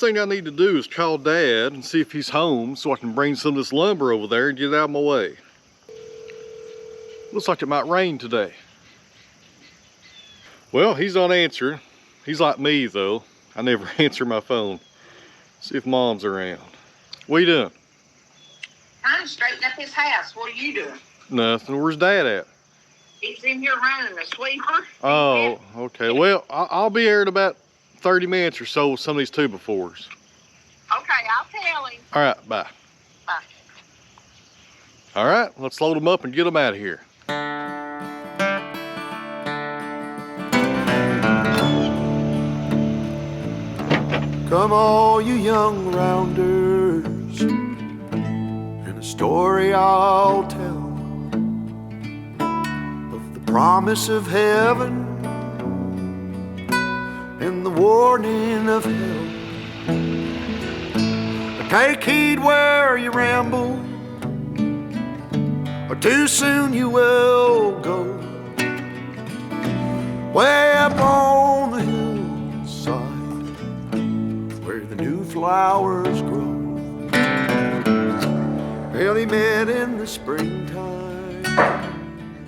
thing I need to do is call Dad and see if he's home so I can bring some of this lumber over there and get it out of my way. Looks like it might rain today. Well, he's not answering. He's like me though. I never answer my phone. See if Mom's around. What are you doing? I'm straightening up his house. What are you doing? Nothing. Where's Dad at? He's in here running a sweeper. Oh, okay. Well, I'll be here in about 30 minutes or so with some of these 2x4s. Okay, I'll tell him. All right, bye. Bye. All right, let's load them up and get them out of here. Come all you young rounders, and a story I'll tell of the promise of heaven and the warning of hell. Take heed where you ramble, or too soon you will go. Way up on the hillside where the new flowers grow. Well, he met in the springtime,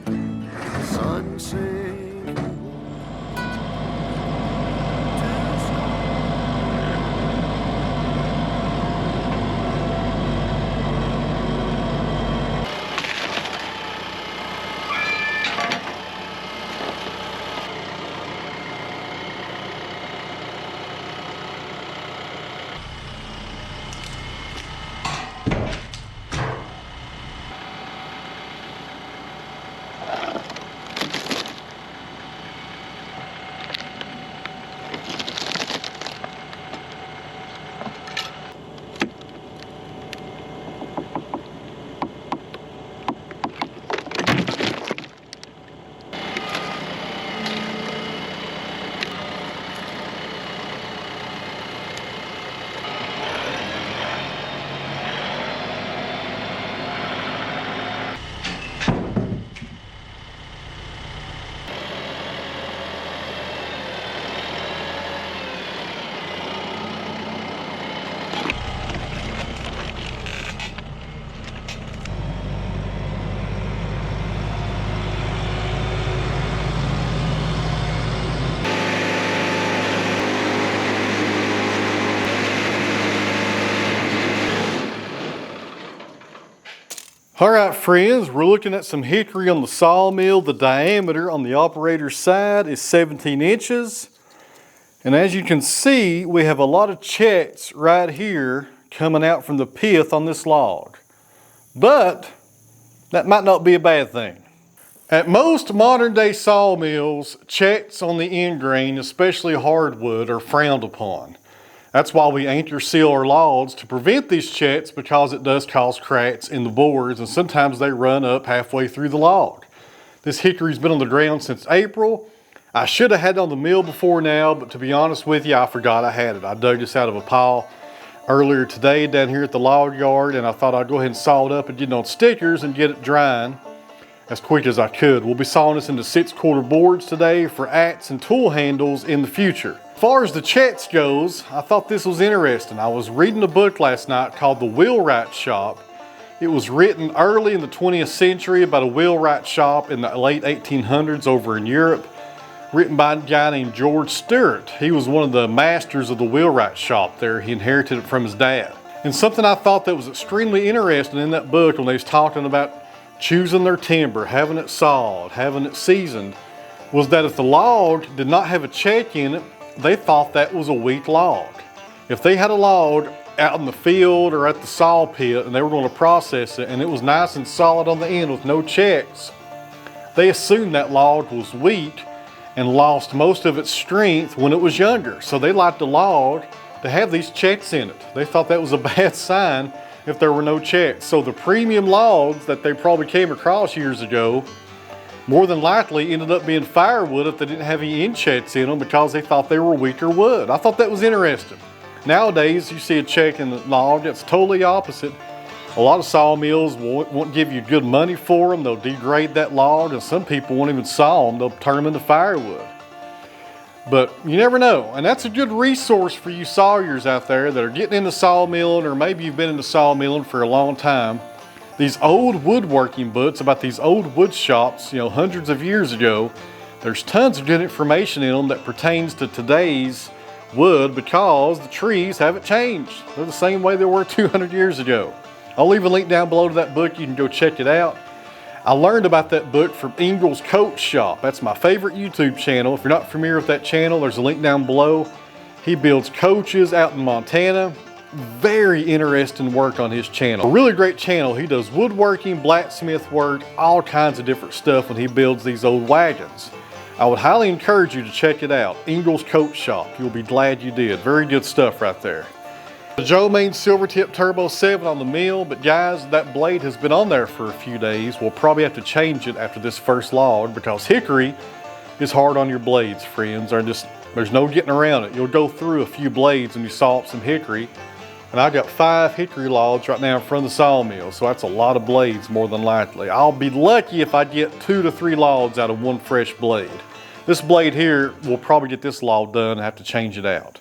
the sun sings. All right, friends, we're looking at some hickory on the sawmill. The diameter on the operator's side is 17 inches. And as you can see, we have a lot of checks right here coming out from the pith on this log. But that might not be a bad thing. At most modern day sawmills, checks on the end grain, especially hardwood, are frowned upon. That's why we anchor seal our logs to prevent these checks, because it does cause cracks in the boards and sometimes they run up halfway through the log. This hickory's been on the ground since April. I should have had it on the mill before now, but to be honest with you, I forgot I had it. I dug this out of a pile earlier today down here at the log yard, and I thought I'd go ahead and saw it up and get it on stickers and get it drying as quick as I could. We'll be sawing this into 6/4 boards today for adze and tool handles in the future. As far as the checks goes, I thought this was interesting. I was reading a book last night called The Wheelwright Shop. It was written early in the 20th century about a wheelwright shop in the late 1800s over in Europe, written by a guy named George Stewart. He was one of the masters of the wheelwright shop there. He inherited it from his dad. And something I thought that was extremely interesting in that book, when they was talking about choosing their timber, having it sawed, having it seasoned, was that if the log did not have a check in it, they thought that was a weak log. If they had a log out in the field or at the saw pit and they were going to process it and it was nice and solid on the end with no checks, they assumed that log was weak and lost most of its strength when it was younger. So they liked the log to have these checks in it. They thought that was a bad sign if there were no checks. So the premium logs that they probably came across years ago more than likely ended up being firewood if they didn't have any end checks in them, because they thought they were weaker wood. I thought that was interesting. Nowadays, you see a check in the log that's totally opposite. A lot of sawmills won't give you good money for them. They'll degrade that log, and some people won't even saw them. They'll turn them into firewood. But you never know, and that's a good resource for you sawyers out there that are getting into sawmilling, or maybe you've been into sawmilling for a long time. These old woodworking books about these old wood shops, hundreds of years ago, there's tons of good information in them that pertains to today's wood because the trees haven't changed. They're the same way they were 200 years ago. I'll leave a link down below to that book. You can go check it out. I learned about that book from Ingles Coat Shop. That's my favorite YouTube channel. If you're not familiar with that channel, there's a link down below. He builds coaches out in Montana. Very interesting work on his channel. A really great channel. He does woodworking, blacksmith work, all kinds of different stuff when he builds these old wagons. I would highly encourage you to check it out. Ingles Coat Shop. You'll be glad you did. Very good stuff right there. The Joe Maine Silvertip Turbo 7 on the mill, but guys, that blade has been on there for a few days. We'll probably have to change it after this first log because hickory is hard on your blades, friends. There's no getting around it. You'll go through a few blades when you saw up some hickory. And I've got 5 hickory logs right now in front of the sawmill, so that's a lot of blades more than likely. I'll be lucky if I get 2 to 3 logs out of one fresh blade. This blade here, we'll probably get this log done and have to change it out.